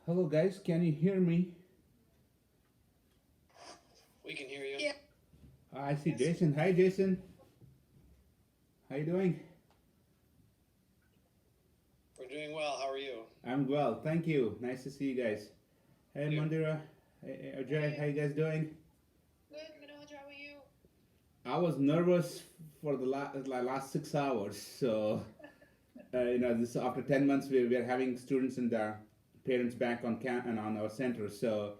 Hello, guys. Can you hear me? We can hear you. Yeah. I see Jason. Hi, Jason. How you doing? We're doing well. How are you? I'm well, thank you. Nice to see you guys. Hey, You. Mandira. Hey, Ajay. How you guys doing? Good, Manoj, how are you? I was nervous for the last 6 hours. So, this after 10 months, we are having students and parents back on and on our center. So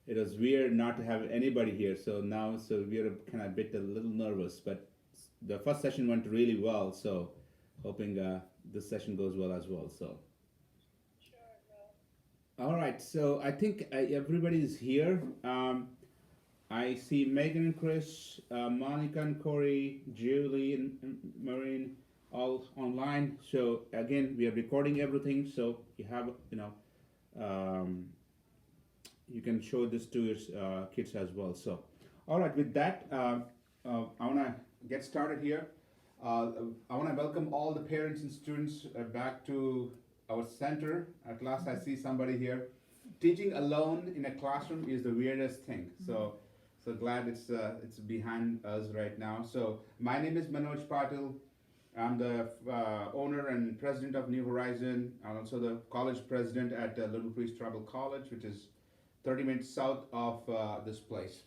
it was weird not to have anybody here. So we're kind of a little nervous, but the first session went really well. So hoping this session goes well as well. So Sure, well. all right. So I think everybody is here. I see Megan and Chris, Monica and Corey, Julie and Marine all online. So again, we are recording everything. So you have um, you can show this to your kids as well. So, all right, with that, I want to get started here. Uh, I want to welcome all the parents and students back to our center. At last, I see somebody here. Teaching alone in a classroom is the weirdest thing. So glad it's behind us right now. So, my name is Manoj Patil. I'm the owner and president of New Horizon. I'm also the college president at Little Priest Tribal College, which is 30 minutes south of this place.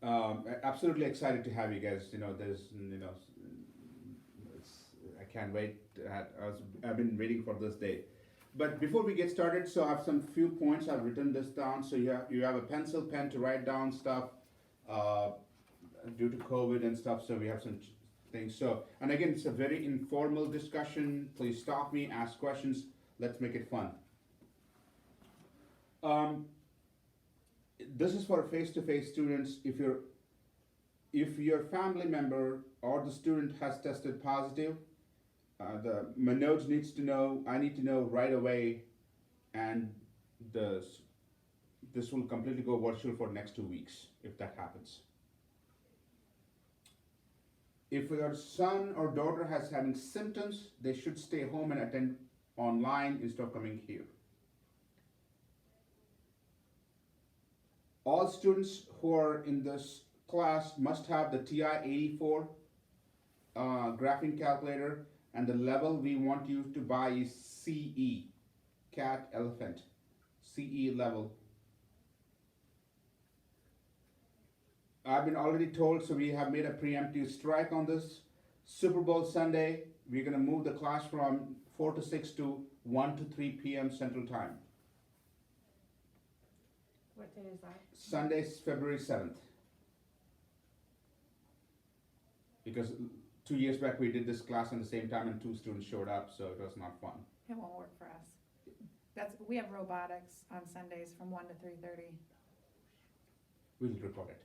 Absolutely excited to have you guys. It's, I can't wait. I've been waiting for this day. But before we get started, so I have some few points. I've written this down. So you have a pencil, pen to write down stuff uh, due to COVID and stuff. So we have some things. So, and again, it's a very informal discussion. Please stop me, ask questions. Let's make it fun. Um, this is for face-to-face students. If your family member or the student has tested positive, the Manoj needs to know. I need to know right away, and the this will completely go virtual for next 2 weeks if that happens. If your son or daughter has having symptoms, they should stay home and attend online instead of coming here. All students who are in this class must have the TI-84 graphing calculator, and the level we want you to buy is CE, cat elephant, CE level. I've been already told, so we have made a preemptive strike on this. Super Bowl Sunday, we're gonna move the class from 4 to 6 to 1 to 3 p.m. Central Time. What day is that? Sunday, February 7th. Because 2 years back we did this class at the same time and two students showed up, so it was not fun. It won't work for us. We have robotics on Sundays from 1 to 3:30. We'll record it.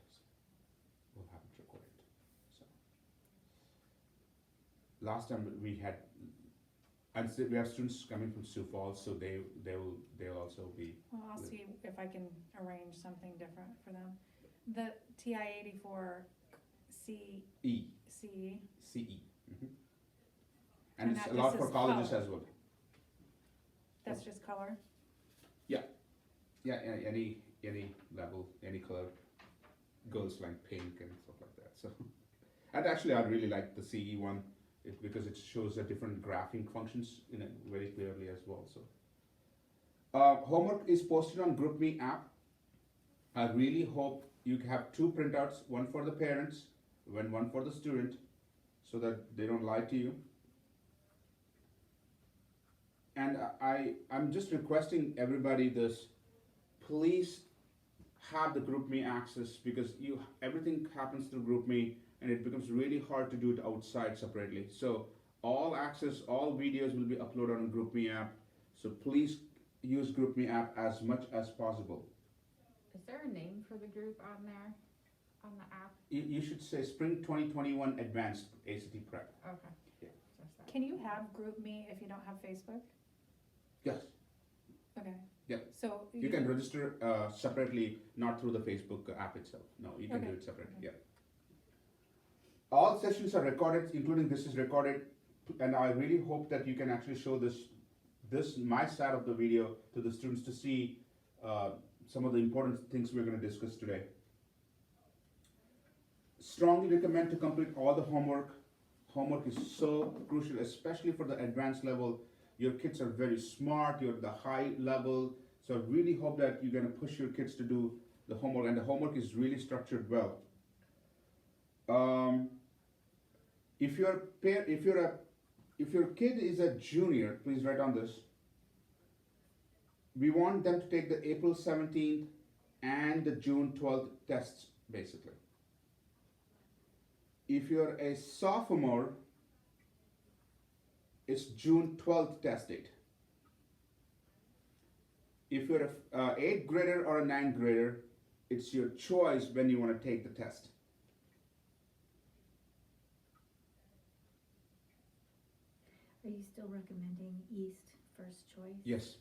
We'll have it recorded. So last time we had, and so we have students coming from Sioux Falls, so they'll also be. Well, I'll see if I can arrange something different for them. The TI-84 C E. CE. CE. And And it's that a lot just for is colleges color. as well. That's just color. Yeah, any level, any color, girls like pink and stuff like that. So, and actually, I really like the CE one because it shows the different graphing functions in it very clearly as well. So, homework is posted on GroupMe app. I really hope you have two printouts, one for the parents, and one for the student, so that they don't lie to you. And I'm just requesting everybody this, please have the GroupMe access, because everything happens through GroupMe and it becomes really hard to do it outside separately. So all access, all videos will be uploaded on GroupMe app. So please use GroupMe app as much as possible. Is there a name for the group on there, on the app? You should say Spring 2021 Advanced ACT Prep. Okay. Yeah. Just that. Can you have GroupMe if you don't have Facebook? Yes, Okay. Yeah. So you can register separately, not through the Facebook app itself. No, you can do it separately. Okay. Yeah. All sessions are recorded, including this is recorded, and I really hope that you can actually show this my side of the video to the students to see some of the important things we're going to discuss today. Strongly recommend to complete all the homework. Homework is so crucial, especially for the advanced level. Your kids are very smart, you're at the high level, so I really hope that you're going to push your kids to do the homework, and the homework is really structured well. If your kid is a junior, please write on this. We want them to take the April 17th and the June 12th tests, basically. If you're a sophomore, it's June 12th test date. If you're a 8th grader or a 9th grader, it's your choice when you want to take the test. Are you still recommending East first choice? Yes.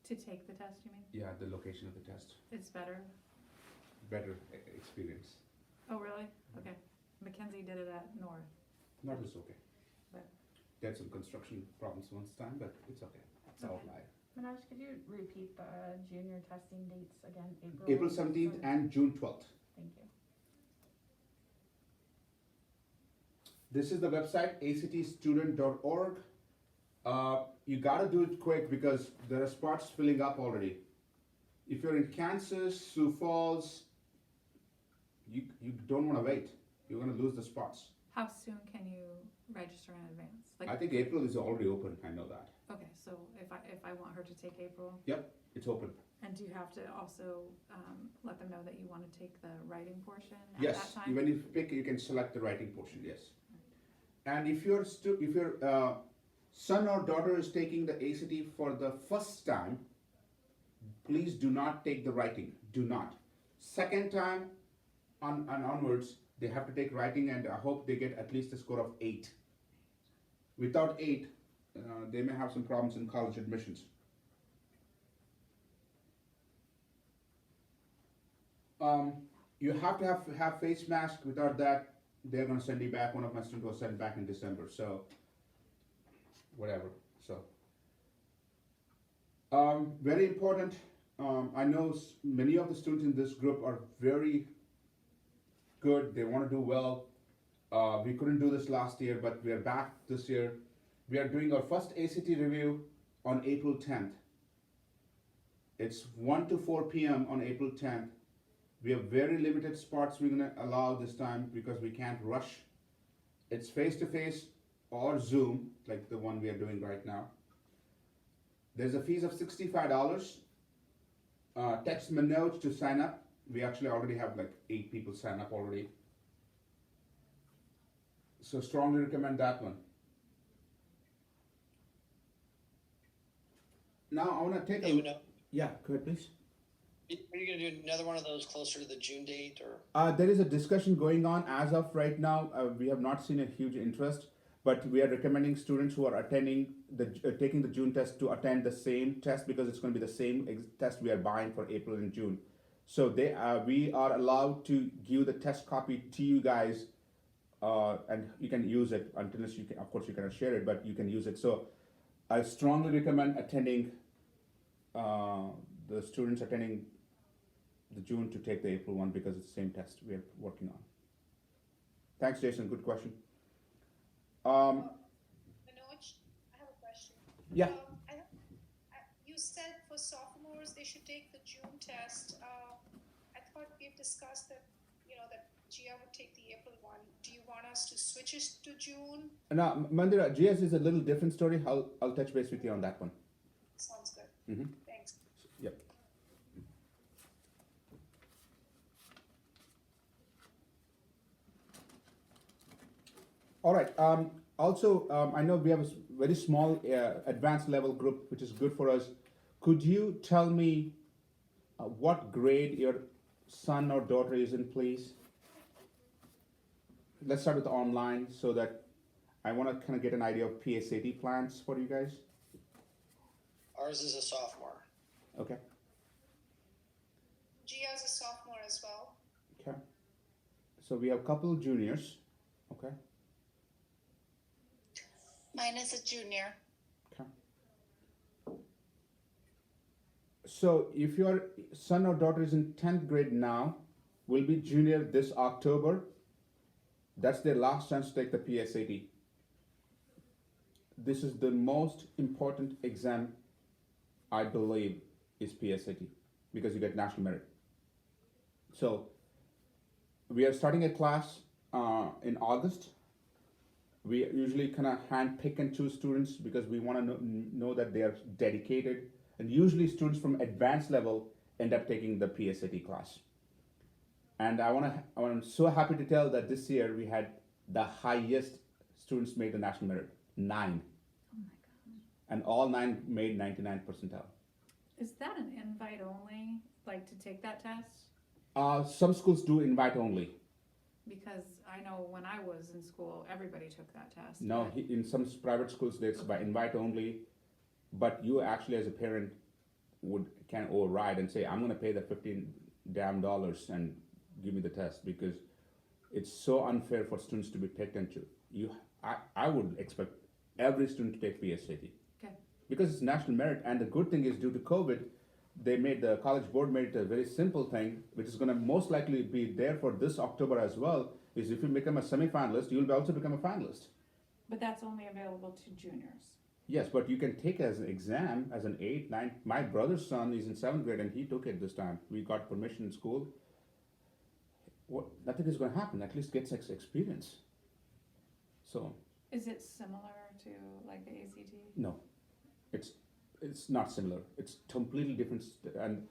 To take the test, you mean? Yeah, the location of the test. It's better? Better experience. Oh, really? Okay. Mackenzie did it at North. Not as okay. But- They had some construction problems once time, but it's okay. It's Okay. outlier. Manoj, could you repeat the junior testing dates again? April 17th and June 12th. Thank you. This is the website, actstudent.org. You gotta do it quick because there are spots filling up already. If you're in Kansas, Sioux Falls, you don't wanna wait. You're gonna lose the spots. How soon can you register in advance? Like, I think April is already open, I know that. okay, so if I want her to take April, It's open. and do you have to also, let them know that you wanna take the writing portion at that Yes, time? when you pick, you can select the writing portion, yes. And if your son or daughter is taking the ACT for the first time, please do not take the writing. Do not. Second time and onwards, they have to take writing, and I hope they get at least a score of 8. Without 8, they may have some problems in college admissions. You have to have face mask. Without that, they're gonna send you back. One of my students was sent back in December, so whatever. So very important. I know many of the students in this group are very good. They want to do well. We couldn't do this last year, but we are back this year. We are doing our first ACT review on April 10th. It's 1 to 4 p.m. on April 10th. We have very limited spots we're gonna allow this time because we can't rush. It's face-to-face or Zoom, like the one we are doing right now. There's a fees of $65. Text Manoj to sign up. We actually already have like 8 people sign up already. So strongly recommend that one. Now I wanna take Hey, a, Manoj, yeah, go ahead please. are you gonna do another one of those closer to the June date, or? There is a discussion going on as of right now. We have not seen a huge interest, but we are recommending students who are attending taking the June test to attend the same test because it's going to be the same test we are buying for April and June. So we are allowed to give the test copy to you guys, and you can use it unless you can. Of course, you cannot share it, but you can use it. So I strongly recommend attending. The students attending the June to take the April one because it's the same test we are working on. Thanks, Jason. Good question. Manoj, I have a question. Yeah. You said for sophomores they should take the June test. I thought we've discussed that, that Gia would take the April one. Do you want us to switch it to June? Now, Mandira, GS is a little different story. I'll touch base with you on that one. Sounds good. Mm-hmm. Thanks. Yep. All right. Also, I know we have a very small advanced level group, which is good for us. Could you tell me what grade your son or daughter is in, please? Let's start with online so that I want to kind of get an idea of PSAT plans for you guys. Ours is a sophomore. Okay. Gia's a sophomore as well. Okay. So we have a couple juniors. Okay. Mine is a junior. So if your son or daughter is in 10th grade now, will be junior this October, that's their last chance to take the PSAT. This is the most important exam, I believe, is PSAT, because you get national merit. So we are starting a class in August. We usually kind of hand pick and choose students because we want to know that they are dedicated. And usually students from advanced level end up taking the PSAT class. And I'm so happy to tell that this year we had the highest students made the national merit, 9. Oh my God. And all 9 made 99 percentile. Is that an invite only, like to take that test? Some schools do invite only. Because I know when I was in school, everybody took that test. No, but- in some private schools it's by invite only, but you actually as a parent can override and say, I'm going to pay the $15 damn and give me the test, because it's so unfair for students to be picked and choose. I would expect every student to take PSAT. Okay. Because it's national merit, and the good thing is due to COVID, the College Board made it a very simple thing, which is going to most likely be there for this October as well, is if you become a semi-finalist, you'll also become a finalist. But that's only available to juniors. Yes, but you can take it as an exam as an 8, 9. My brother's son is in 7th grade and he took it this time. We got permission in school. Nothing is going to happen. At least gets experience. So Is it similar to like the ACT? no, it's not similar. It's completely different. And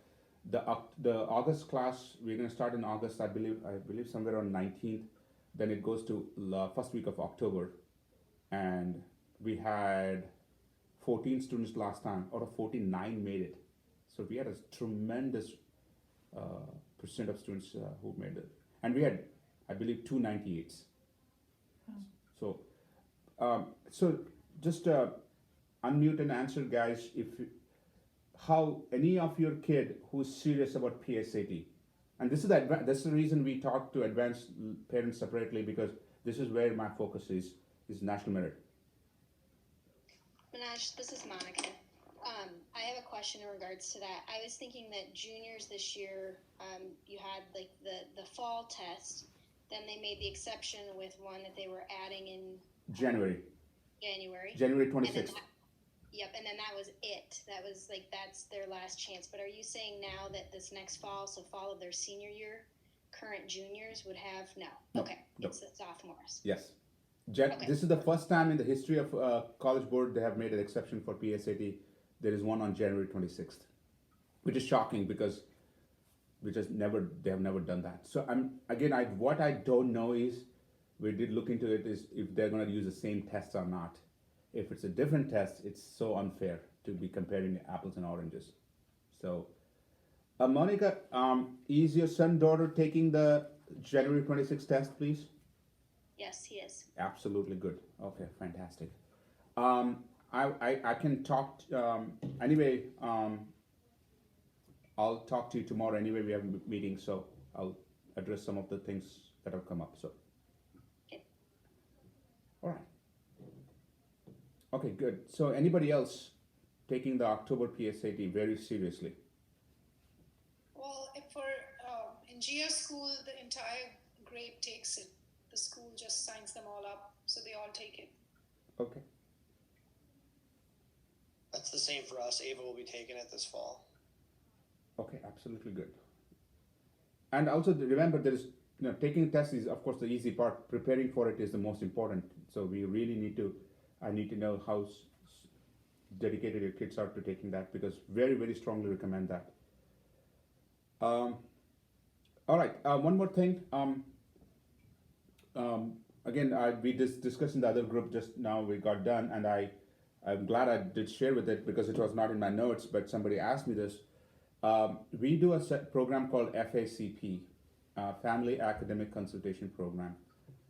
the August class, we're going to start in August. I believe somewhere on 19th. Then it goes to the first week of October, and we had 14 students last time. Out of 49 made it. So we had a tremendous percent of students who made it. And we had, I believe, 298s. Oh. So just unmute and answer, guys, how any of your kid who's serious about PSAT. And this is the reason we talk to advanced parents separately, because this is where my focus is national merit. Manoj, this is Monica. I have a question in regards to that. I was thinking that juniors this year, you had like the fall test, then they made the exception with one that they were adding in January January. 26th. And then that was it. That's their last chance. But are you saying now that this next fall, so fall of their senior year, current juniors would have no? Okay, no. it's the sophomores. Yes. Okay. This is the first time in the history of College Board they have made an exception for PSAT. There is one on January 26th, which is shocking because they have never done that. So what I don't know is, we did look into it, is if they're going to use the same tests or not. If it's a different test, it's so unfair to be comparing apples and oranges. So, Monica, is your son, daughter taking the January 26th test, please? Yes, he is. Absolutely good. Okay, fantastic. I can talk anyway. I'll talk to you tomorrow anyway. We have a meeting, so I'll address some of the things that have come up. So, Okay. all right. Okay, good. So, anybody else taking the October PSAT very seriously? Well, in GS school, the entire grade takes it. The school just signs them all up, so they all take it. Okay. That's the same for us. Ava will be taking it this fall. Okay, absolutely good. And also remember, there is, taking tests is of course the easy part. Preparing for it is the most important. So we really I need to know how dedicated your kids are to taking that, because very, very strongly recommend that. All right, one more thing. Again, we discussed in the other group just now, we got done, and I'm glad I did share with it because it was not in my notes, but somebody asked me this. We do a program called FACP, Family Academic Consultation Program.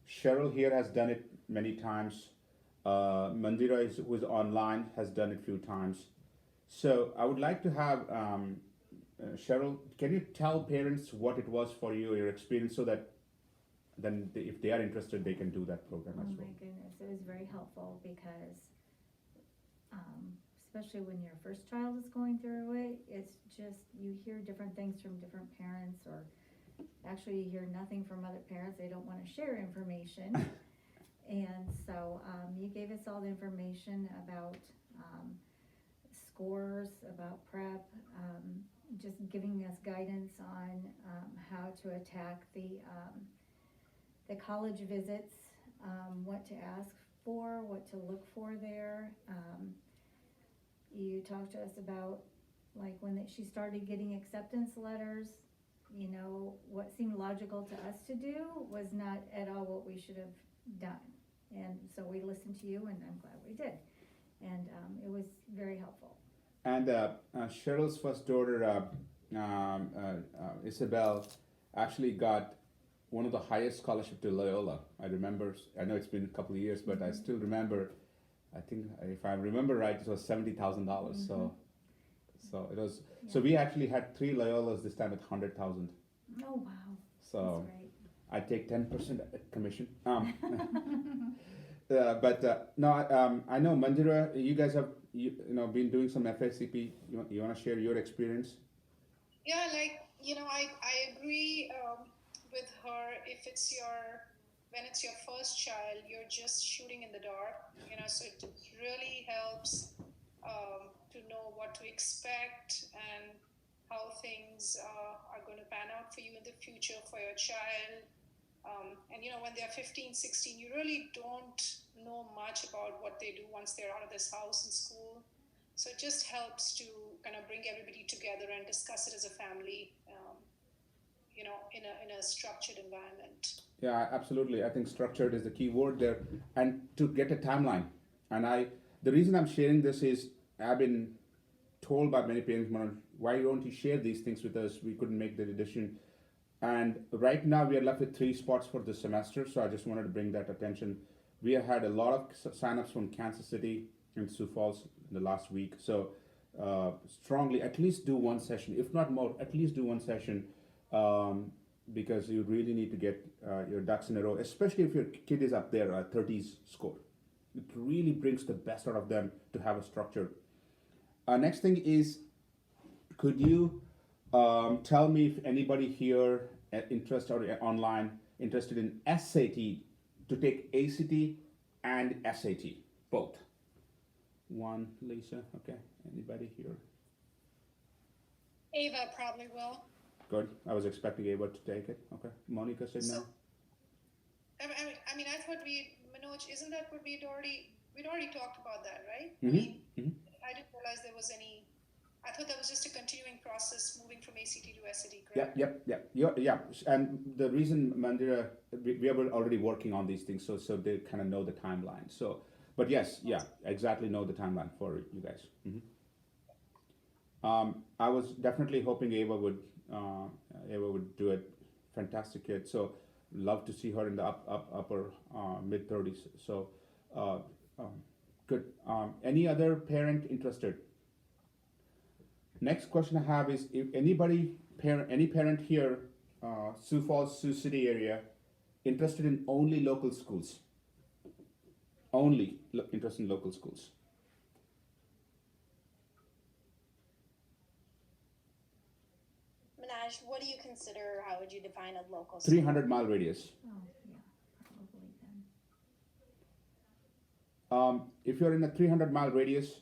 Cheryl here has done it many times. Mandira, who is online, has done it a few times. So I would like to have Cheryl, can you tell parents what it was for you, your experience, so that then if they are interested, they can do that program Oh as my well. goodness, it was very helpful because, especially when your first child is going through it, it's just, you hear different things from different parents, or actually you hear nothing from other parents, they don't wanna share information. And so, you gave us all the information about, scores, about prep, just giving us guidance on, how to attack the college visits, what to ask for, what to look for there. You talked to us about, like, when she started getting acceptance letters, you know, what seemed logical to us to do was not at all what we should have done. And so we listened to you, and I'm glad we did. And, it was very helpful. And Cheryl's first daughter, Isabel, actually got one of the highest scholarship to Loyola. I remember, I know it's been a couple of years, but I still remember, I think if I remember right, it was $70,000. So it was, so we actually had 3 Loyolas this time at 100,000. Oh, wow, So that's right. I take 10% commission. But no, I know Manjira, you guys have been doing some FACP. You want to share your experience? Yeah, like, I agree with her. If it's when it's your first child, you're just shooting in the dark, so it really helps to know what to expect and how things are going to pan out for you in the future for your child. And when they're 15, 16, you really don't know much about what they do once they're out of this house in school. So it just helps to kind of bring everybody together and discuss it as a family, in a structured environment. Yeah, absolutely. I think structured is the key word there, and to get a timeline. And the reason I'm sharing this is I've been told by many parents, Manoj, why don't you share these things with us? We couldn't make the decision. And right now we are left with 3 spots for this semester, so I just wanted to bring that attention. We have had a lot of signups from Kansas City and Sioux Falls in the last week. So strongly, at least do one session, if not more, at least do one session, because you really need to get your ducks in a row, especially if your kid is up there, 30s score. It really brings the best out of them to have a structure. Next thing is, could you tell me if anybody here interested or online interested in SAT, to take ACT and SAT, both? One, Lisa, okay. Anybody here? Ava probably will. Good. I was expecting Ava to take it. Okay. Monica said no. So, I mean, I thought Manoj, isn't that what we'd already talked about that, right? Mm-hmm. I didn't realize there was any. I thought that was just a continuing process moving from ACT to SAT, correct? Yeah. And the reason, Mandira, we are already working on these things, so they kind of know the timeline. So, but yes, yeah, exactly know the timeline for you guys. I was definitely hoping Ava would do it. Fantastic kid. So, love to see her in the upper mid-30s. So, good. Any other parent interested? Next question I have is, if any parent here, Sioux Falls, Sioux City area, interested in only local schools? Only interested in local schools. Manoj, what do you consider, how would you define a local 300-mile radius. Oh, yeah, probably then. If you're in a 300-mile radius,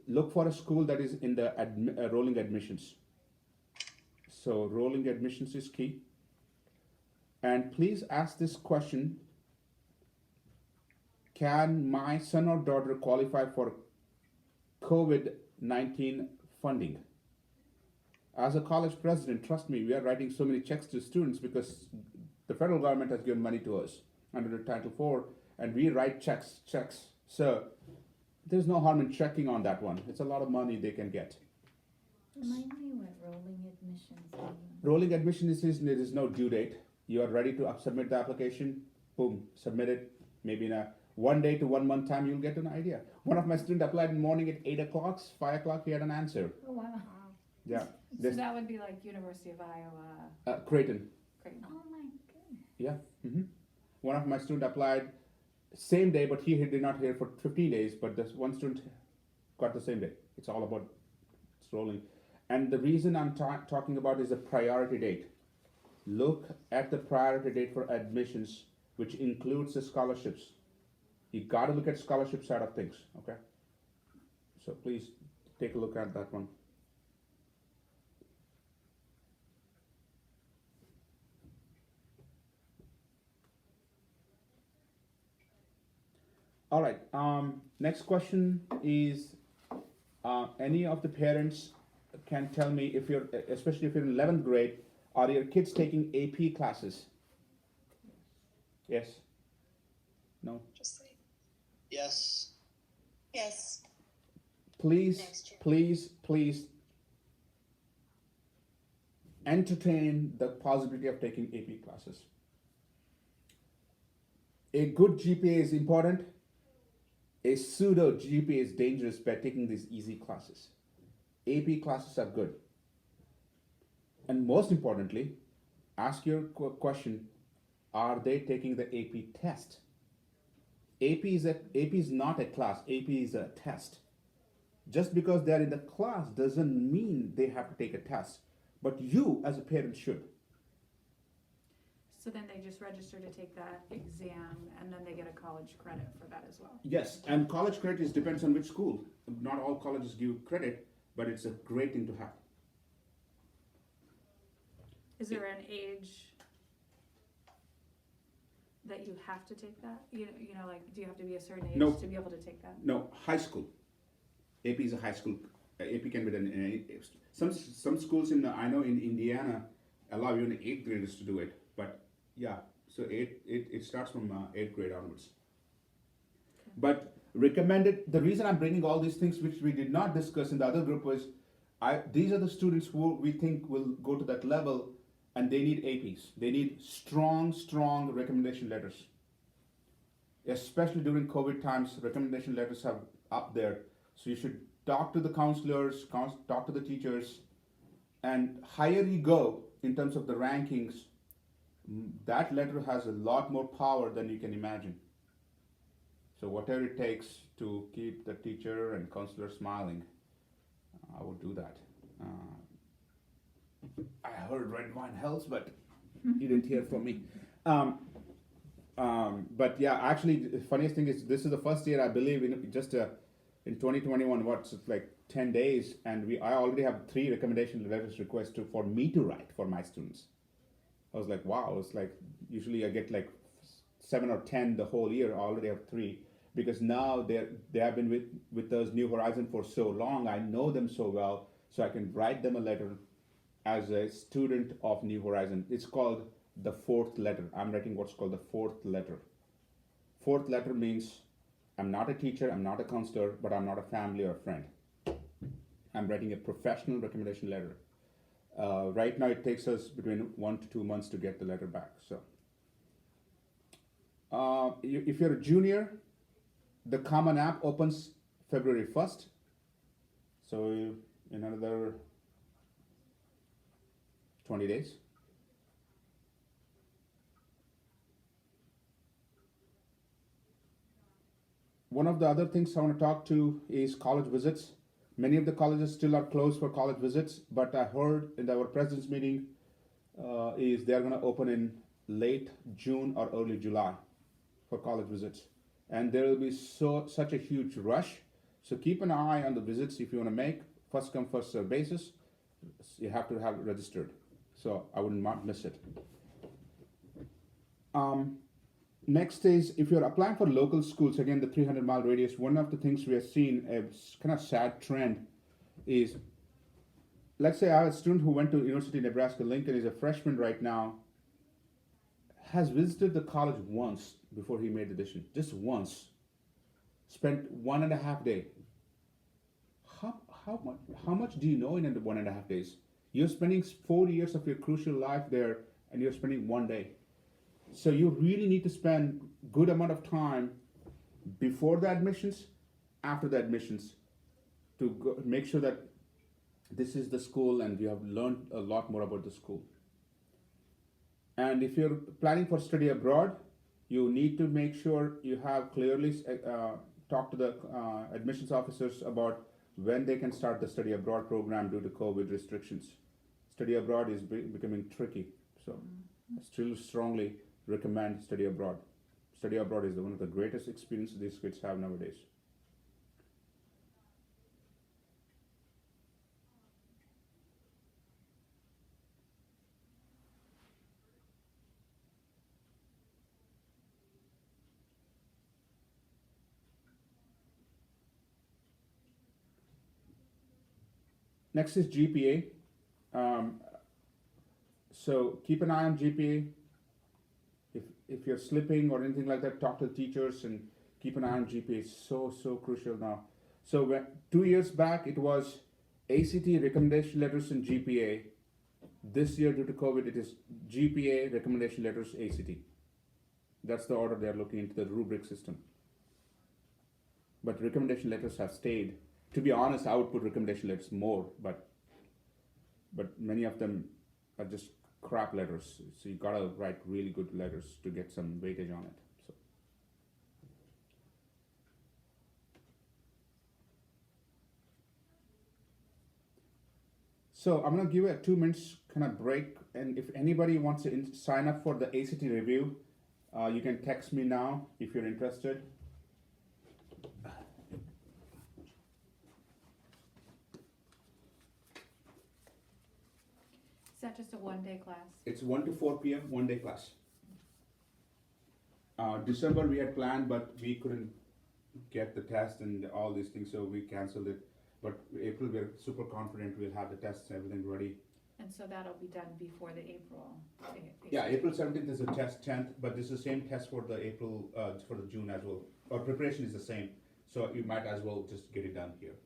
look for a school that is in the rolling admissions. So rolling admissions is key. And please ask this question: can my son or daughter qualify for COVID-19 funding? As a college president, trust me, we are writing so many checks to students because the federal government has given money to us under the Title IV, and we write checks. So there's no harm in checking on that one. It's a lot of money they can get. Remind me what rolling admissions mean. Rolling admission is there is no due date. You are ready to submit the application, boom, submit it. Maybe in a 1 day to 1 month time, you'll get an idea. One of my students applied in the morning at 8 o'clock, 5 o'clock, he had an answer. Oh, wow. Wow. Yeah. So that would be like University of Iowa, Creighton. Creighton. Oh, my goodness. Yeah. One of my students applied same day, but he did not hear for 15 days. But this one student got the same day. It's all about it's rolling. And the reason I'm talking about is a priority date. Look at the priority date for admissions, which includes the scholarships. You got to look at scholarship side of things. Okay. So please take a look at that one. All right. Next question is, any of the parents can tell me if you're, especially if you're in 11th grade, are your kids taking AP classes? Yes. No. Just say, Yes. yes. Please, Next year. please entertain the possibility of taking AP classes. A good GPA is important. A pseudo GPA is dangerous by taking these easy classes. AP classes are good. And most importantly, ask your question, are they taking the AP test? AP is not a class, AP is a test. Just because they're in the class doesn't mean they have to take a test. But you as a parent should. So then they just register to take that exam, and then they get a college credit for that as well. Yes, and college credit depends on which school. Not all colleges give credit, but it's a great thing to have. Is there an age that you have to take that? You know, like, do you have to be a certain age No. to be able to take that? No, high school. AP is a high school. AP can be done in any. Some schools I know in Indiana allow even 8th graders to do it. But yeah, so it starts from 8th grade onwards. Okay. But recommended. The reason I'm bringing all these things, which we did not discuss in the other group, was these are the students who we think will go to that level, and they need APs. They need strong recommendation letters. Especially during COVID times, recommendation letters are up there. So you should talk to the counselors, talk to the teachers, and higher you go in terms of the rankings, that letter has a lot more power than you can imagine. So whatever it takes to keep the teacher and counselor smiling, I would do that. I heard red wine helps, but you didn't hear from me. But yeah, actually, the funniest thing is this is the first year I believe in just in 2021. What's it like 10 days, and I already have 3 recommendation letters requests for me to write for my students. I was like, wow. It's like usually I get like 7 or 10 the whole year. I already have 3 because now they have been with us New Horizon for so long. I know them so well, so I can write them a letter as a student of New Horizon. It's called the 4th letter. I'm writing what's called the 4th letter. 4th letter means I'm not a teacher, I'm not a counselor, but I'm not a family or a friend. I'm writing a professional recommendation letter. Right now it takes us between 1 to 2 months to get the letter back. So if you're a junior, the Common App opens February 1st. So in another 20 days. One of the other things I want to talk to is college visits. Many of the colleges still are closed for college visits, but I heard in our president's meeting is they're going to open in late June or early July for college visits. And there will be such a huge rush. So keep an eye on the visits if you want to make. First come, first serve basis. You have to have it registered. So I would not miss it. Next is if you're applying for local schools, again the 300-mile radius, one of the things we have seen a kind of sad trend is, let's say I have a student who went to University of Nebraska-Lincoln, is a freshman right now, has visited the college once before he made the decision, just once, spent 1.5 days. How much do you know in 1.5 days? You're spending 4 years of your crucial life there, and you're spending 1 day. So you really need to spend good amount of time before the admissions, after the admissions, to make sure that this is the school and you have learned a lot more about the school. And if you're planning for study abroad, you need to make sure you have clearly talked to the admissions officers about when they can start the study abroad program due to COVID restrictions. Study abroad is becoming tricky, so I still strongly recommend study abroad. Study abroad is one of the greatest experiences these kids have nowadays. Next is GPA. So keep an eye on GPA. If you're slipping or anything like that, talk to the teachers and keep an eye on GPA. It's so crucial now. So 2 years back, it was ACT recommendation letters and GPA. This year, due to COVID, it is GPA recommendation letters ACT. That's the order they're looking into the rubric system. But recommendation letters have stayed. To be honest, I would put recommendation letters more, but many of them are just crap letters. So you gotta write really good letters to get some weightage on it. So I'm gonna give you a 2 minutes kind of break, and if anybody wants to sign up for the ACT review, you can text me now if you're interested. Is that just a one-day class? It's 1 to 4 p.m. 1 day class. December we had planned, but we couldn't get the test and all these things, so we canceled it. But April, we're super confident we'll have the tests, everything ready. And so that'll be done before the April. Yeah, April 17th is a test 10th, but this is the same test for the April, for the June as well. Our preparation is the same, so you might as well just get it done here.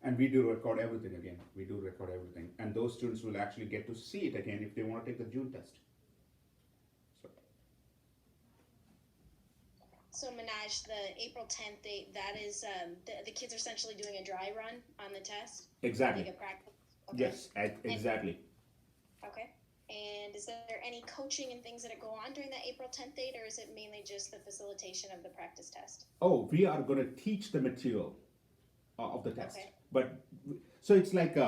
And we do record everything again. We do record everything. And those students will actually get to see it again if they want to take the June test. So Manaj, the April 10th date, that is, the kids are essentially doing a dry run on the test? Exactly. Like a practice? Okay. Yes, exactly. Okay. And is there any coaching and things that go on during that April 10th date, or is it mainly just the facilitation of the practice test? Oh, we are going to teach the material of the test. Okay. But so it's like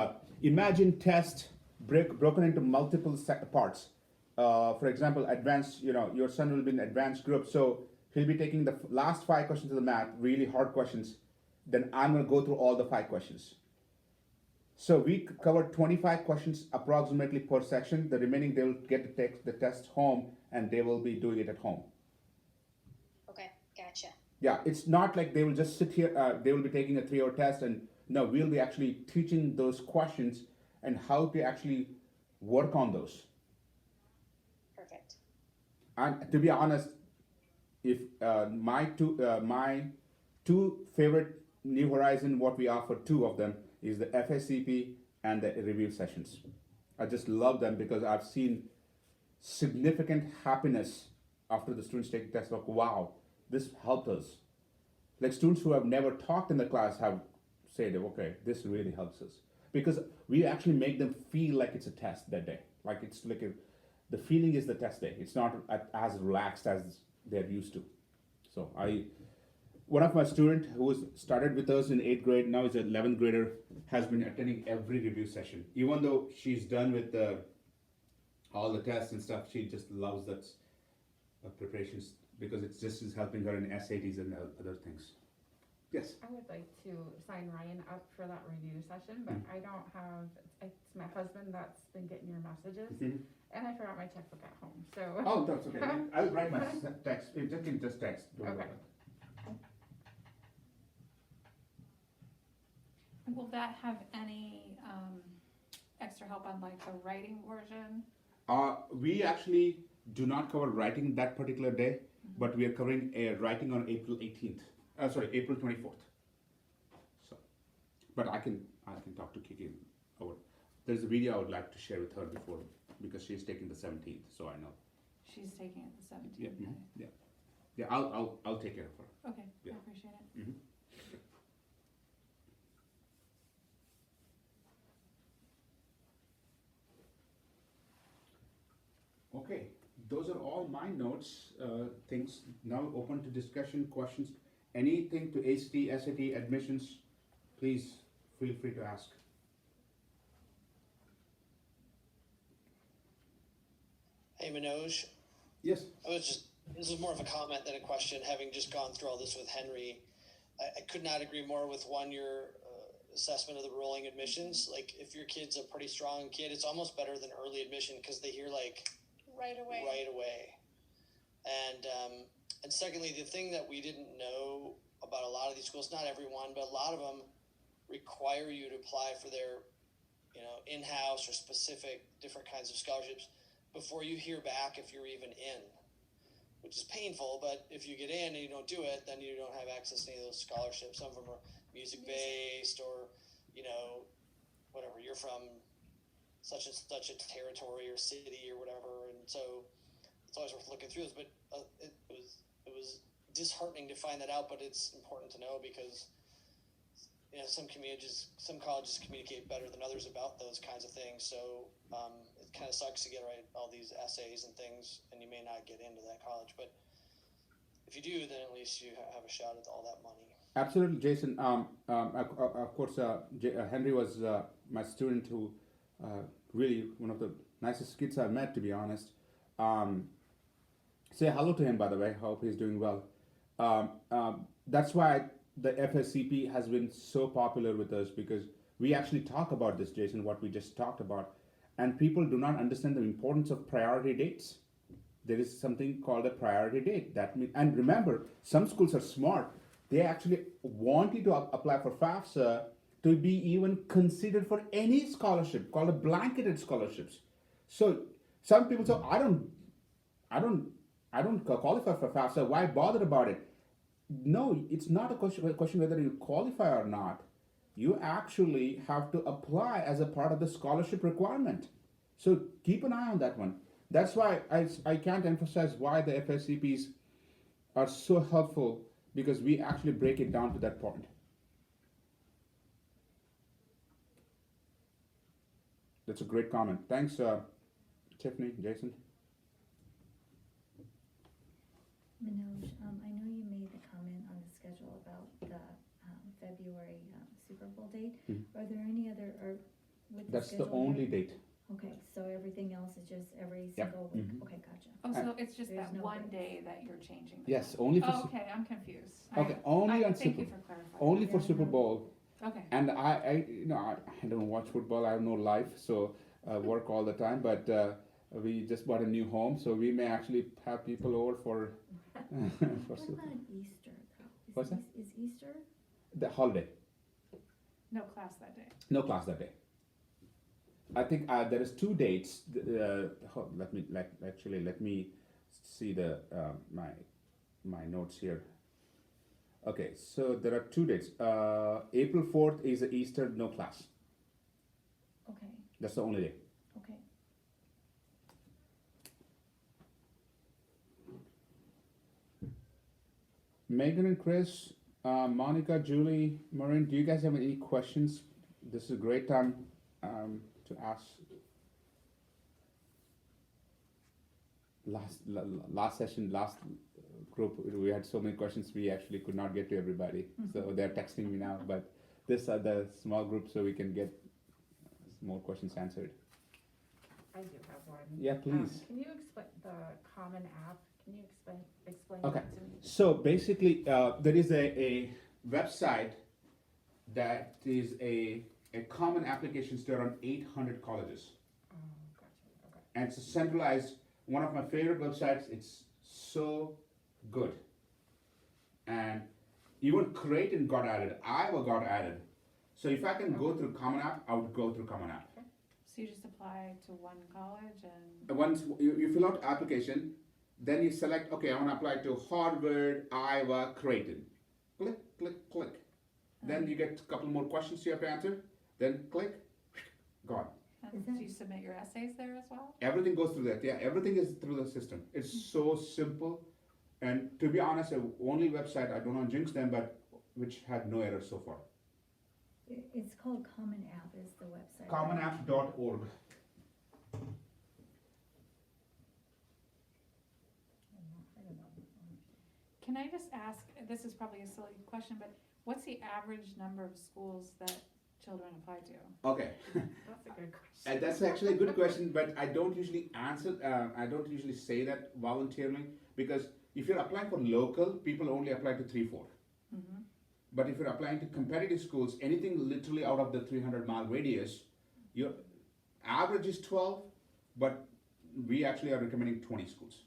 imagine test broken into multiple parts. For example, advanced. Your son will be in advanced group, so he'll be taking the last 5 questions of the math, really hard questions. Then I'm going to go through all the 5 questions. So we covered 25 questions approximately per section. The remaining, they will get to take the test home, and they will be doing it at home. Okay, gotcha. Yeah, it's not like they will just sit here, they will be taking a 3-hour test, and no, we'll be actually teaching those questions and how to actually work on those. Perfect. And to be honest, if my two favorite New Horizon, what we offer, 2 of them, is the FSCP and the review sessions. I just love them because I've seen significant happiness after the students take the test. Like, wow, this helped us. Like students who have never talked in the class have said, okay, this really helps us. Because we actually make them feel like it's a test that day. Like it's like the feeling is the test day. It's not as relaxed as they're used to. So one of my students who was started with us in 8th grade, now is an 11th grader, has been attending every review session. Even though she's done with all the tests and stuff, she just loves that preparations because it just is helping her in SATs and other things. Yes. I would like to sign Ryan up for that review session, but I don't have, it's my husband that's been getting your messages, and I forgot my checkbook at home, so. Oh, that's okay. I'll write my text. You can just text. Don't worry Okay. about it. Will that have any extra help on like the writing version? We actually do not cover writing that particular day, but we are covering writing on April 18th. April 24th. So, but I can talk to Kiki over. There's a video I would like to share with her before because she's taking the 17th, so I know. She's taking it the 17th. Yeah, okay. yeah. I'll take care of her. Okay, Yeah. I appreciate it. Mm-hmm. Okay. those are all my notes, things now open to discussion, questions, anything to HT, SAT, admissions, please feel free to ask. Hey Manoj, Yes. this is more of a comment than a question, having just gone through all this with Henry. I could not agree more with your assessment of the rolling admissions. Like, if your kid's a pretty strong kid, it's almost better than early admission because they hear like Right away. right away. And secondly, the thing that we didn't know about a lot of these schools, not everyone, but a lot of them require you to apply for their, in-house or specific different kinds of scholarships before you hear back if you're even in, which is painful. But if you get in and you don't do it, then you don't have access to any of those scholarships. Some of them are music-based or, whatever, you're from such and such a territory or city or whatever. And so it's always worth looking through this, but it was disheartening to find that out, but it's important to know because some colleges communicate better than others about those kinds of things. So it kind of sucks to get write all these essays and things, and you may not get into that college. But if you do, then at least you have a shot at all that money. Absolutely, Jason. Of course, Henry was my student who really one of the nicest kids I've met, to be honest. Say hello to him, by the way. Hope he's doing well. That's why the FSCP has been so popular with us, because we actually talk about this, Jason, what we just talked about, and people do not understand the importance of priority dates. There is something called a priority date. And remember, some schools are smart. They actually want you to apply for FAFSA to be even considered for any scholarship called a blanketed scholarships. So some people say, I don't qualify for FAFSA. Why bother about it? No, it's not a question whether you qualify or not. You actually have to apply as a part of the scholarship requirement. So keep an eye on that one. That's why I can't emphasize why the FSCPs are so helpful, because we actually break it down to that point. That's a great comment. Thanks, Tiffany, Jason. Manoj, I know you made the comment on the schedule about the February Super Bowl date. Are there any other, or with the That's schedule? the only date. Okay, so everything else is just every Yep. single week? Mhm. Okay, gotcha. Oh, so it's just There's that no one breaks. day that you're changing? the Yes, time. only for Oh, okay, I'm confused. Okay, only on Thank Super you for clarifying. only for Yeah, Super no. Bowl. Okay, And I don't watch football. I have no life, so work all the time. But we just bought a new home, so we may actually have people over for What Super about Easter though? What's that? Is Easter? the holiday. no class that day. No class that day. I think there is 2 dates. Let me see the my notes here. Okay, so there are 2 dates. April 4th is the Easter, no class. Okay, That's the only day. okay. Megan and Chris, Monica, Julie, Maureen, do you guys have any questions? This is a great time to ask. Last session, last group, we had so many questions, we actually could not get to everybody. So they're texting me now, but this are the small group, so we can get more questions answered. I do have one. Yeah, please. Can you explain the Common App? Can you explain Okay. that to me? So basically, there is a website that is a common application store on 800 colleges. Oh, gotcha. Okay. And it's a centralized, one of my favorite websites. It's so good. And even Creighton got added, Iowa got added. So if I can go through Common App, I would go through Common App. So you just apply to one college and, Once you fill out application, then you select, okay, I want to apply to Harvard, Iowa, Creighton. Click, click, click. Then you get a couple more questions you have to answer. Then click, gone. Is do that- you submit your essays there as well? Everything goes through that. Yeah, everything is through the system. It's so simple. And to be honest, the only website, I don't want to jinx them, but which had no errors so far. It's called Common App is the website. Commonapps.org. can I just ask, this is probably a silly question, but what's the average number of schools that children apply to? Okay. That's a good question. And that's actually a good question, but I don't usually answer. I don't usually say that voluntarily because if you're applying for local, people only apply to 3-4. Mm-hmm. But if you're applying to competitive schools, anything literally out of the 300-mile radius, your average is 12, but we actually are recommending 20 schools.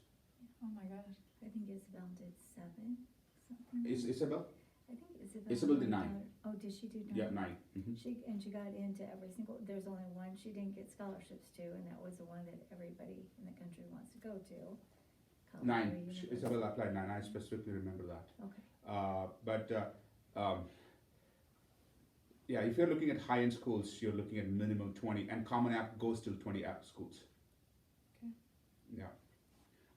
Oh my gosh. I think Isabel did 7, something. Is Isabel? I think Isabel did only 9. got- Oh, did she do 9? Yeah, 9. Mm-hmm. She got into every single, there's only one she didn't get scholarships to, and that was the one that everybody in the country wants to go to. 9. Colorado University. Isabel applied 9. I specifically remember that. Okay. Yeah, if you're looking at high-end schools, you're looking at minimum 20, and Common App goes till 20 app schools. Okay. Yeah.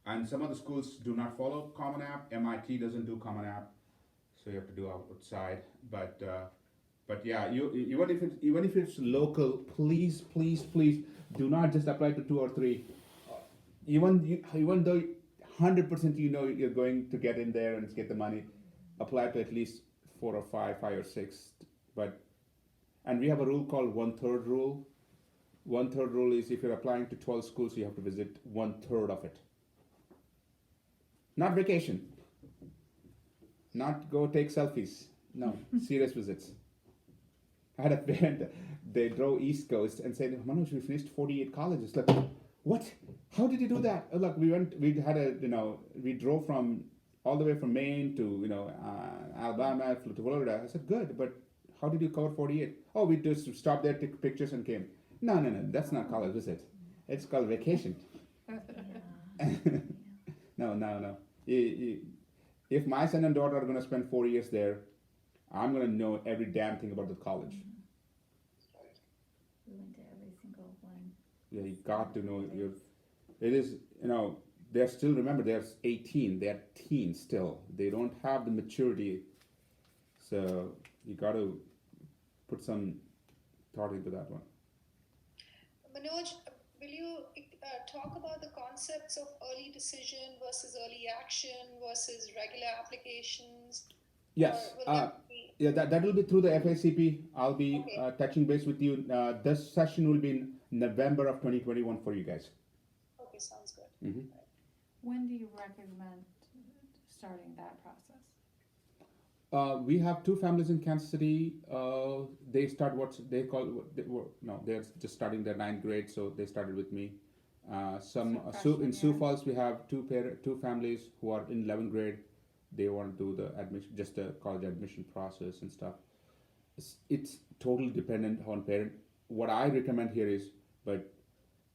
And some of the schools do not follow Common App. MIT doesn't do Common App, so you have to do outside. But yeah, even if it's local, please do not just apply to 2 or 3. Even though 100% you know you're going to get in there and get the money, apply to at least 4 or 5 or 6. And we have a rule called 1/3 rule. 1/3 rule is if you're applying to 12 schools, you have to visit 1/3 of it. Not vacation. Not go take selfies. No, serious visits. I had a parent, they drove East Coast and said, Manoj, we finished 48 colleges. Like, what? How did you do that? Oh, look, we drove all the way from Maine to, Alabama, flew to Florida. I said, good, but how did you cover 48? Oh, we just stopped there, took pictures and came. No, that's not college visit. It's called vacation. Yeah. No. If my son and daughter are going to spend 4 years there, I'm going to know every damn thing about the college. We went to every single one. Yeah, you got to know it is, they're still, remember, they're 18, they're teens still. They don't have the maturity. So you got to put some thought into that one. Manoj, will you talk about the concepts of early decision versus early action versus regular applications? Yes. Or will that be- Yeah, that will be through the FACP. I'll be Okay. touching base with you. This session will be in November of 2021 for you guys. Okay, sounds good. Mm-hmm. When do you recommend starting that process? We have 2 families in Kansas City. They start they're just starting their 9th grade, so they started with me. So In freshman Sioux year. Falls, we have 2 families who are in 11th grade. They want to do the admission, just the college admission process and stuff. It's totally dependent on parent. What I recommend here is, but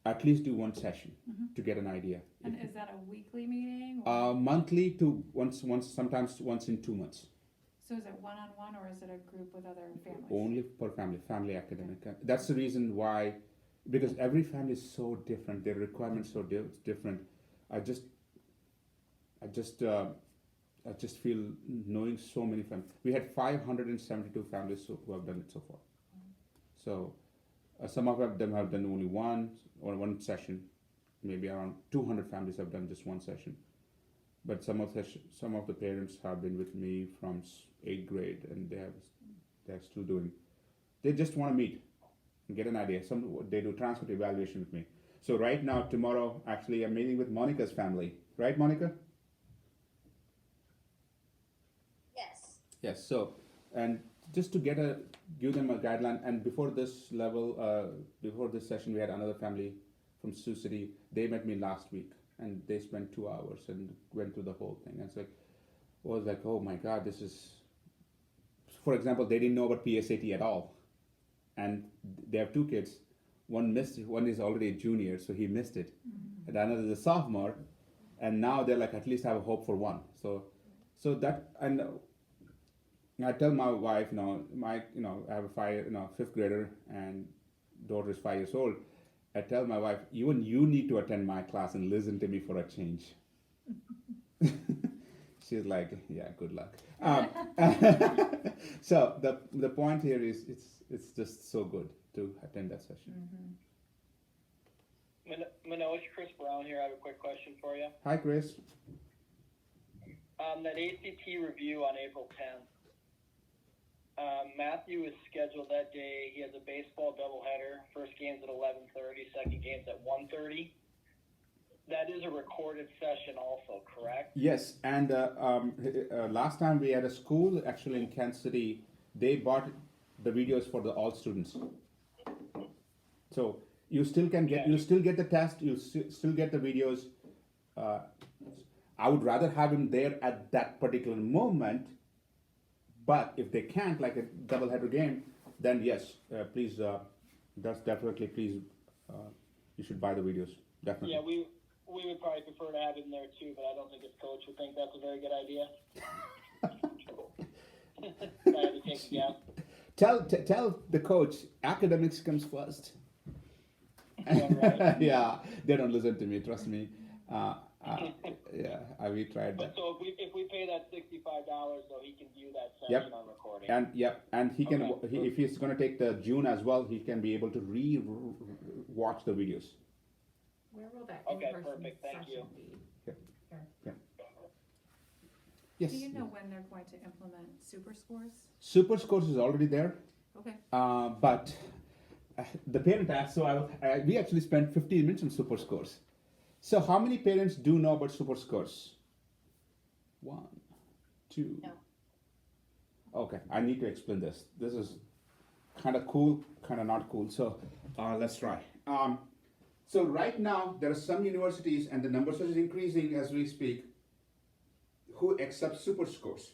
at least do 1 session to get an idea. And is that a weekly meeting? Or, Monthly to sometimes once in 2 months. so is it one-on-one or is it a group with other families? Only per family academic. That's the reason why, because every family is so different, their requirements so different. I just feel knowing so many families. We had 572 families who have done it so far. So some of them have done only one session. Maybe around 200 families have done just 1 session. But some of the parents have been with me from 8th grade, and they're still doing. They just want to meet and get an idea. They do transcript evaluation with me. So right now, tomorrow, actually, I'm meeting with Monica's family. Right, Monica? Yes. Yes. So, and just to give them a guideline. And before this session, we had another family from Sioux City. They met me last week, and they spent 2 hours and went through the whole thing. And it's like, oh my God, this is. For example, they didn't know about PSAT at all, and they have 2 kids. One missed it. One is already a junior, so he missed it, and another is a sophomore, and now they're like, at least have a hope for one. So that, and I tell my wife, I have a 5th grader, and daughter is 5 years old. I tell my wife, even you need to attend my class and listen to me for a change. She's like, yeah, good luck. So the point here is, it's just so good to attend that session. Mm-hmm. Manoj, Chris Brown here. I have a quick question for you. Hi, Chris. That ACT review on April 10th. Matthew is scheduled that day. He has a baseball doubleheader. First game's at 11:30. Second game's at 1:30. That is a recorded session also, correct? Yes, and last time we had a school actually in Kansas City. They bought the videos for all students. So you still can get, you still get the test, you still get the videos. I would rather have him there at that particular moment, but if they can't, like a doubleheader game, then yes, please, that's definitely, please, you should buy the videos, definitely. Yeah, we would probably prefer to have him there too, but I don't think his coach would think that's a very good idea. If I had to take a guess. Tell the coach, academics comes first. Yeah, right. Yeah, they don't listen to me, trust me. We tried But that. so if we pay that $65, so he can view that Yep. session on recording. And he can, Okay. if he's gonna take the June as well, he can be able to watch the videos. Where will that Okay, in-person perfect, thank session you. be? Yes. Do you know when they're going to implement super scores? Super Scores is already there, Okay. but the parent asked, so we actually spent 15 minutes on Super Scores. So how many parents do know about Super Scores? 1, 2. No. Okay, I need to explain this. This is kind of cool, kind of not cool. So let's try. So right now, there are some universities, and the numbers is increasing as we speak, who accept super scores.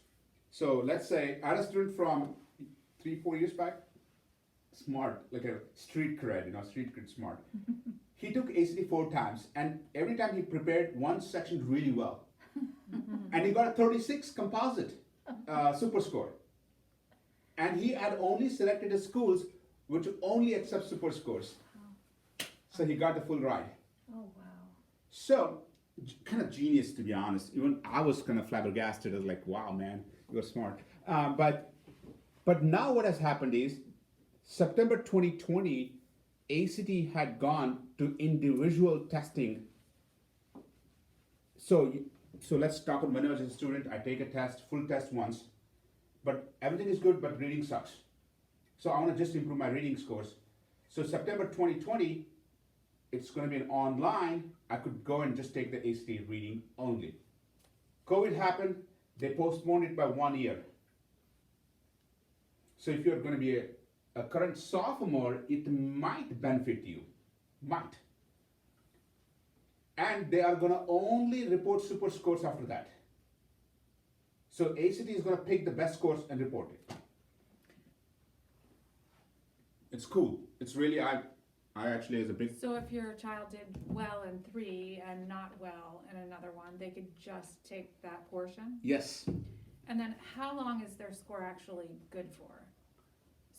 So let's say I had a student from 3-4 years back, smart, like a street cred, street cred smart. He took ACT 4 times, and every time he prepared one section really well. And he got a 36 composite super score. And he had only selected his schools which only accept super scores. So he got the full ride. Oh, wow. So, kind of genius, to be honest. Even I was kind of flabbergasted. I was like, wow, man, you're smart. But now what has happened is, September 2020, ACT had gone to individual testing. So let's talk about when I was a student, I take a test, full test once, but everything is good, but reading sucks. So I want to just improve my reading scores. So September 2020, it's going to be an online. I could go and just take the ACT reading only. COVID happened, they postponed it by 1 year. So if you're going to be a current sophomore, it might benefit you, might. And they are going to only report super scores after that. So ACT is going to pick the best scores and report it. It's cool. It's really, I actually is a big. So if your child did well in 3 and not well in another one, they could just take that portion? Yes. And then how long is their score actually good for?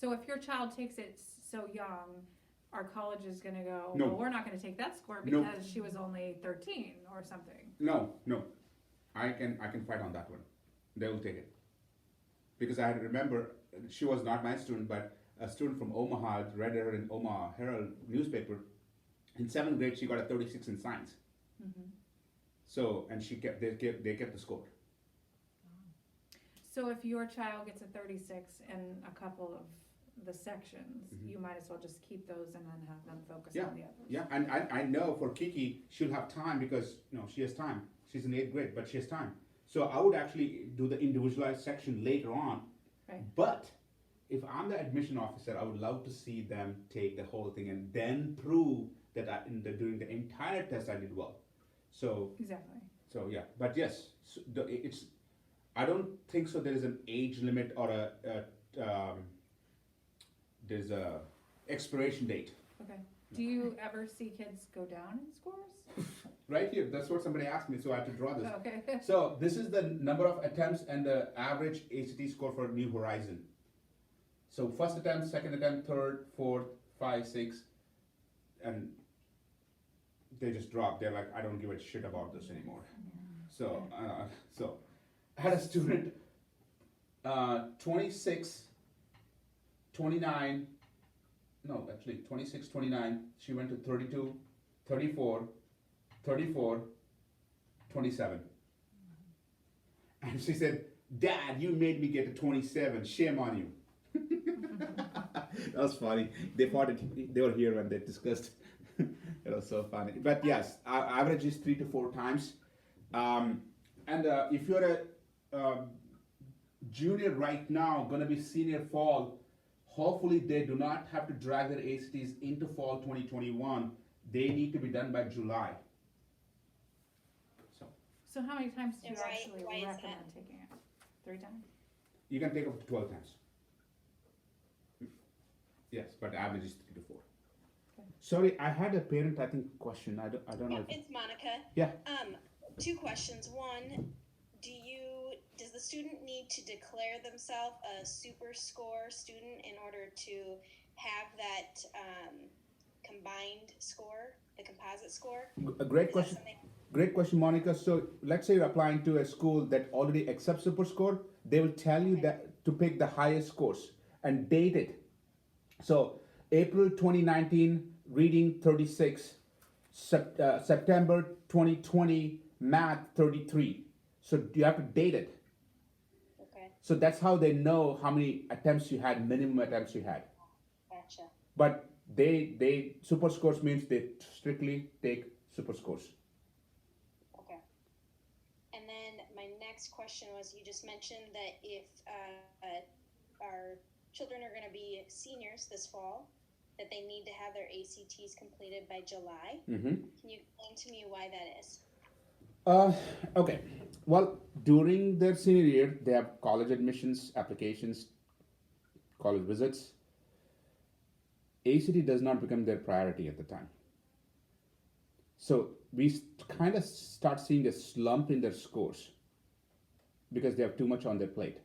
So if your child takes it so young, our college is gonna go, No. well, we're not gonna take that score No. because she was only 13 or something. No. I can fight on that one. They will take it. Because I remember, she was not my student, but a student from Omaha, read her in Omaha Herald newspaper. In 7th grade, she got a 36 in science. Mm-hmm. So, and they kept the score. So if your child gets a 36 in a couple of the sections, Mhm. you might as well just keep those and then have them focus Yeah, on the others. Yeah, and I know for Kiki, she'll have time because, she has time. She's in 8th grade, but she has time. So I would actually do the individualized section later on. Right. But if I'm the admission officer, I would love to see them take the whole thing and then prove that during the entire test I did well. So Exactly. yeah, but yes, so I don't think so. There is an age limit or there's a expiration date. Okay. Do you ever see kids go down in scores? Right here, that's what somebody asked me, so I had to draw this. Okay. So this is the number of attempts and the average ACT score for New Horizon. So first attempt, second attempt, third, fourth, 5, 6, and they just drop. They're like, I don't give a shit about this anymore. So I had a student, 26, 29, no, actually 26, 29, she went to 32, 34, 34, 27. And she said, Dad, you made me get a 27. Shame on you. That was funny. They were here when they discussed. It was so funny. But yes, our average is 3 to 4 times. And if you're a junior right now, gonna be senior fall, hopefully they do not have to drag their ACTs into fall 2021. They need to be done by July. So how many times do you And why- actually why is that? recommend taking it? 3 times? You can take up to 12 times. Yes, but average is 3 to 4. Okay. Sorry, I had a parent, I think, question. I don't know. Yeah, If, it's Monica. Yeah. 2 questions. One, does the student need to declare themselves a super score student in order to have that combined score, the composite score? a great Is that question. something- Great question, Monica. So let's say you're applying to a school that already accepts SuperScore. They will tell you that to pick the highest scores and date it. So April 2019, reading 36, September 2020, math 33. So you have to date it. Okay, So that's how they know how many attempts you had, minimum attempts you had. gotcha. But they super scores means they strictly take super scores. Okay. And then my next question was, you just mentioned that if our children are going to be seniors this fall, that they need to have their ACTs completed by July. Mm-hmm. Can you explain to me why that is? Okay. Well, during their senior year, they have college admissions, applications, college visits. ACT does not become their priority at the time. So we kind of start seeing a slump in their scores because they have too much on their plate.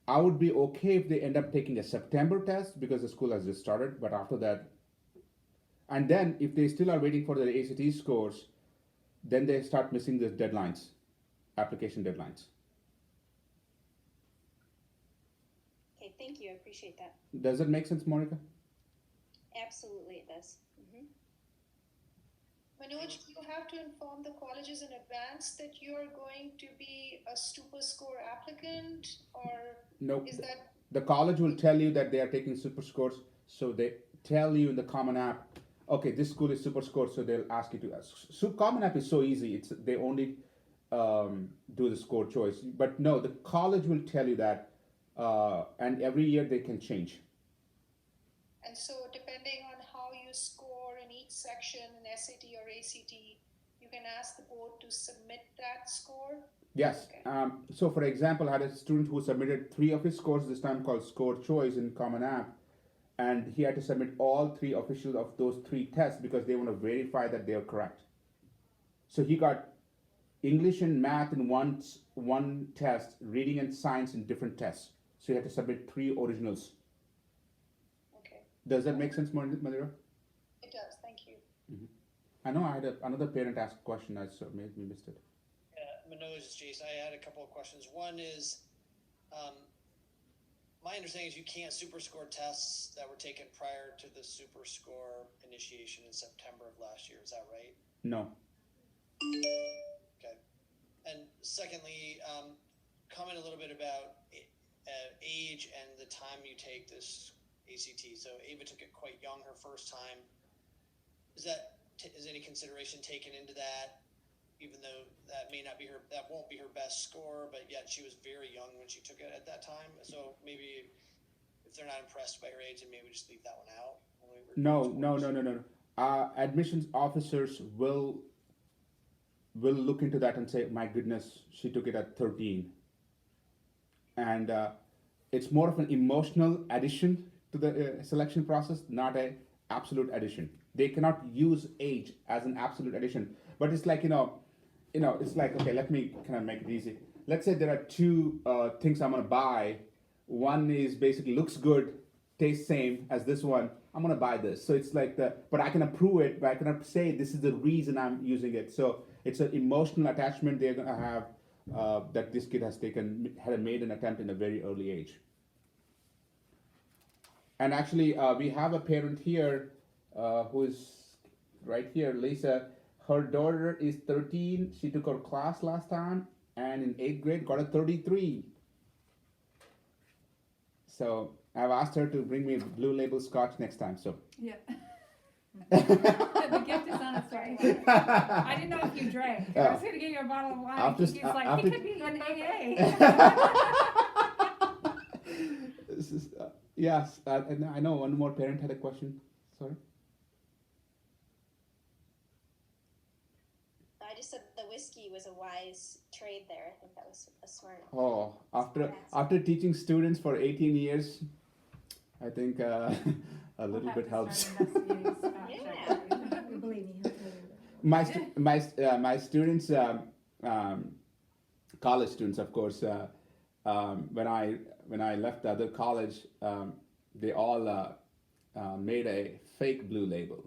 I would be okay if they end up taking a September test because the school has just started, but after that, and then if they still are waiting for their ACT scores, then they start missing the deadlines, application deadlines. Okay, thank you. I appreciate that. Does that make sense, Monica? Absolutely, it does. Manoj, you have to inform the colleges in advance that you are going to be a super score applicant, or No. is that The college will tell you that they are taking super scores, so they tell you in the Common App, okay, this school is super score, so they'll ask you to ask. So Common App is so easy. It's they only do the score choice, but no, the college will tell you that, and every year they can change. and so depending on how you score in each section in SAT or ACT, you can ask the board to submit that score? Yes. Okay. So, for example, I had a student who submitted 3 of his scores this time called Score Choice in Common App, and he had to submit all 3 official of those 3 tests because they want to verify that they are correct. So he got English and math in one test, reading and science in different tests. So he had to submit 3 originals. Okay, Does that make sense, Madhura? it does. Thank you. I know I had another parent ask a question. I maybe missed it. Manoj, it's Jason. I had a couple of questions. One is, my understanding is you can't super score tests that were taken prior to the super score initiation in September of last year. Is that right? No. Okay. And secondly, comment a little bit about age and the time you take this ACT. So Ava took it quite young her first time. Is any consideration taken into that? Even though that won't be her best score, but yet she was very young when she took it at that time. So maybe if they're not impressed by her age, then maybe we just leave that one out. No. Admissions officers will look into that and say, my goodness, she took it at 13. And it's more of an emotional addition to the selection process, not an absolute addition. They cannot use age as an absolute addition. But it's like, it's like, okay, let me kind of make it easy. Let's say there are 2 things I'm going to buy. One is basically looks good, tastes same as this one. I'm going to buy this. So it's like but I can approve it, but I cannot say this is the reason I'm using it. So it's an emotional attachment they're going to have that this kid had made an attempt in a very early age. And actually, we have a parent here who is right here, Lisa. Her daughter is 13. She took her class last time, and in 8th grade got a 33. So I've asked her to bring me Blue Label scotch next time. So Yeah. The gift is on its way. I didn't know if you drank. I was gonna give you a bottle of wine. After- He's like, after- it could be an AA. this is, yes, and I know one more parent had a question. Sorry. I just said the whiskey was a wise trade there. I think that was a smart. Oh, after teaching students for 18 years, I think a little bit helps. Yeah. We believe me, he'll tell you. My students, college students, of course. When I left the other college, they all made a fake Blue Label,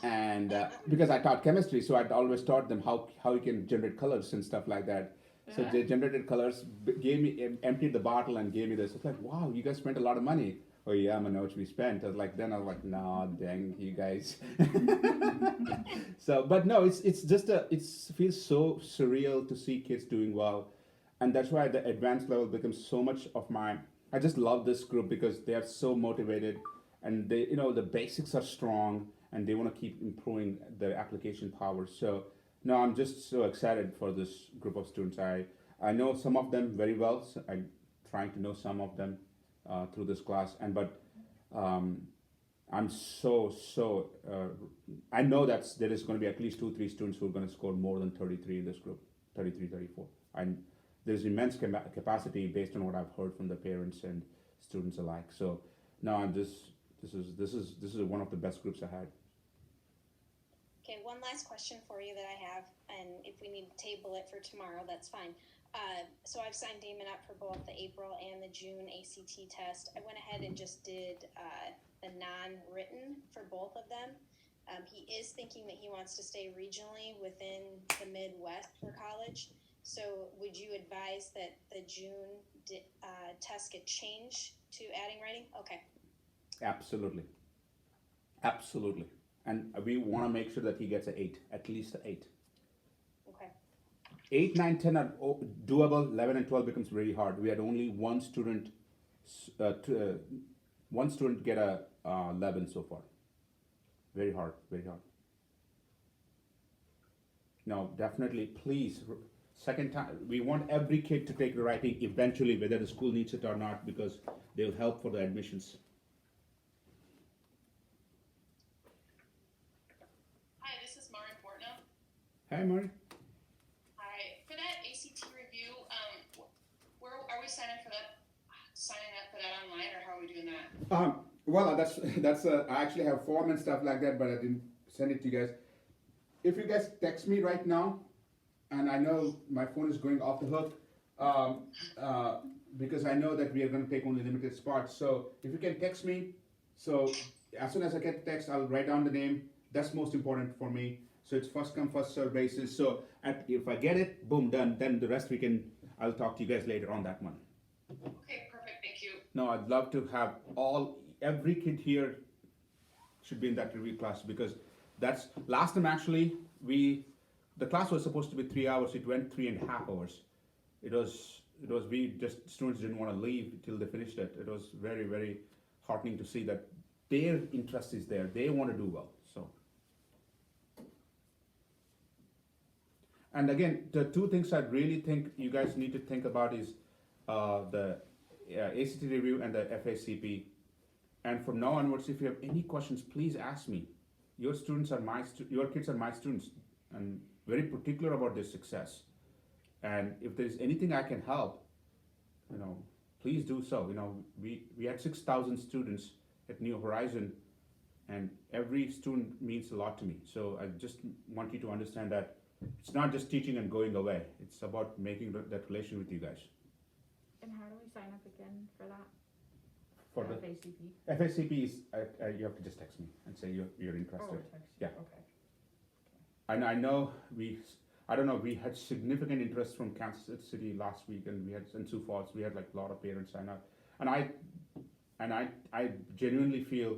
and because I taught chemistry, so I'd always taught them how you can generate colors and stuff like that. So they generated colors, gave me emptied the bottle and gave me this. It's like, wow, you guys spent a lot of money. Oh yeah, Manoj, we spent. I was like, nah, dang you guys. So, but no, it's just it feels so surreal to see kids doing well, and that's why the advanced level becomes so much of my. I just love this group because they are so motivated, and they, the basics are strong, and they want to keep improving their application power. So, no, I'm just so excited for this group of students. I know some of them very well. So I'm trying to know some of them through this class, I'm so I know that there is going to be at least 2-3 students who are going to score more than 33 in this group, 33, 34. And there's immense capacity based on what I've heard from the parents and students alike. So no, I'm just this is one of the best groups I had. Okay, one last question for you that I have, and if we need to table it for tomorrow, that's fine. So I've signed Damon up for both the April and the June ACT test. I went ahead and just did the non-written for both of them. He is thinking that he wants to stay regionally within the Midwest for college. So would you advise that the June test get changed to adding writing? Okay. Absolutely. And we want to make sure that he gets an 8, at least an 8. Okay. 8, 9, 10 are doable. 11 and 12 becomes very hard. We had only one student get a 11 so far. Very hard. No, definitely, please. Second time, we want every kid to take the writing eventually, whether the school needs it or not, because they'll help for the admissions. Hi, this is Mari Portno. Hi, Mari. Hi. For that ACT review, where are we signing up for that online, or how are we doing that? Well, that's I actually have form and stuff like that, but I didn't send it to you guys. If you guys text me right now, and I know my phone is going off the hook, because I know that we are going to take only limited spots. So if you can text me, so as soon as I get the text, I'll write down the name. That's most important for me. So it's first come, first serve basis. So if I get it, boom, done. Then the rest I'll talk to you guys later on that one. Okay, perfect. Thank you. No, I'd love to have every kid here should be in that review class, because that's last time actually the class was supposed to be 3 hours. It went 3.5 hours. It was students didn't want to leave till they finished it. It was very, very heartening to see that their interest is there. They want to do well. So, and again, the two things I really think you guys need to think about is the ACT review and the FACP. And from now onwards, if you have any questions, please ask me. Your kids are my students, and very particular about their success. And if there's anything I can help, please do so. We had 6,000 students at New Horizon, and every student means a lot to me. So I just want you to understand that it's not just teaching and going away. It's about making that relation with you guys. And how do we sign up again for that? For the FACP? FACP is you have to just text me and say you're interested. Oh, text you. Yeah. Okay. And I know we had significant interest from Kansas City last week, and we had in Sioux Falls. We had like a lot of parents sign up, and I genuinely feel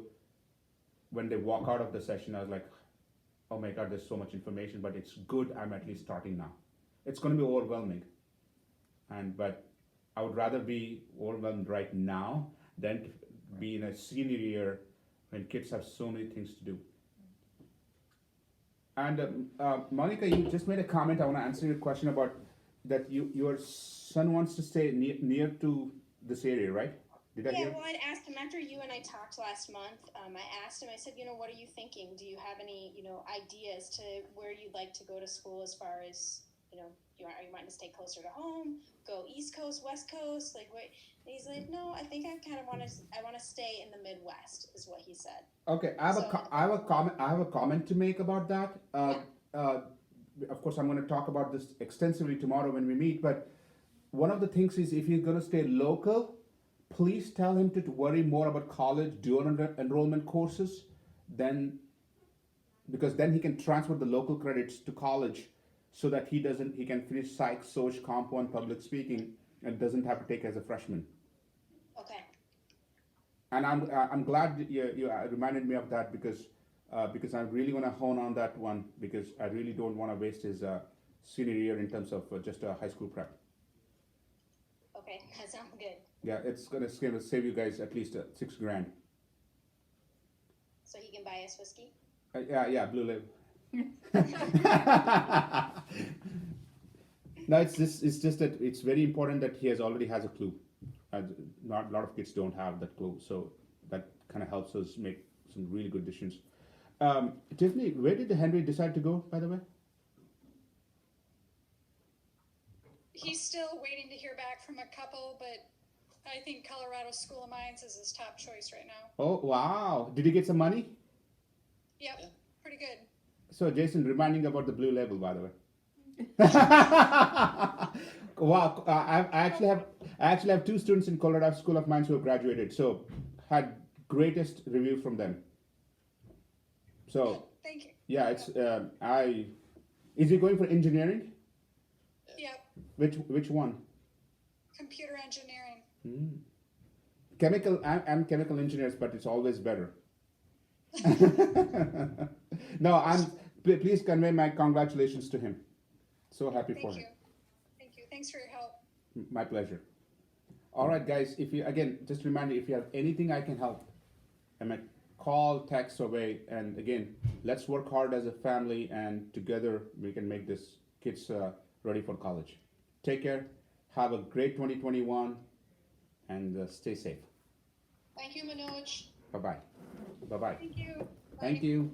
when they walk out of the session, I was like, oh my God, there's so much information, but it's good. I'm at least starting now, it's going to be overwhelming. But I would rather be overwhelmed right now than to be in a senior year when kids have so many things to do. And Monica, you just made a comment. I want to answer your question about that. Your son wants to stay near to this area, right? Did I Yeah, hear? well, I'd asked him after you and I talked last month. I asked him, I said, what are you thinking? Do you have any, ideas to where you'd like to go to school as far as, are you wanting to stay closer to home, go East Coast, West Coast? Like, what? And he's like, no, I think I kind of want to stay in the Midwest, is what he said. Okay, I have a comment. I have a comment to make about that. Of course, I'm going to talk about this extensively tomorrow when we meet. But one of the things is, if he's going to stay local, please tell him to worry more about college dual enrollment courses, because then he can transfer the local credits to college, so that he can finish psych, soc, comp 1, public speaking, and doesn't have to take as a freshman. Okay. And I'm glad that you reminded me of that, because I really want to hone on that one, because I really don't want to waste his senior year in terms of just a high school prep. Okay, that sounds good. Yeah, it's gonna save you guys at least $6,000. So he can buy us whiskey? Yeah, Blue Label. No, it's just that it's very important that he already has a clue. Not a lot of kids don't have that clue, so that kind of helps us make some really good decisions. Tiffany, where did Henry decide to go, by the way? He's still waiting to hear back from a couple, but I think Colorado School of Mines is his top choice right now. Oh, wow. Did he get some money? Yep, pretty good. So, Jason, reminding about the Blue Label, by the way. Wow, I actually have 2 students in Colorado School of Mines who have graduated, so had greatest review from them. So, Thank you. yeah, it's is he going for engineering? Yep, Which one? computer engineering. Chemical. I'm chemical engineers, but it's always better. No, please convey my congratulations to him. So happy for him. Thank you. Thanks for your help. My pleasure. All right, guys. Just remind you, if you have anything I can help, call, text away. And again, let's work hard as a family, and together we can make this kids ready for college. Take care. Have a great 2021, and stay safe. Thank you, Manoj. Bye-bye. Bye-bye. Thank you. Thank you.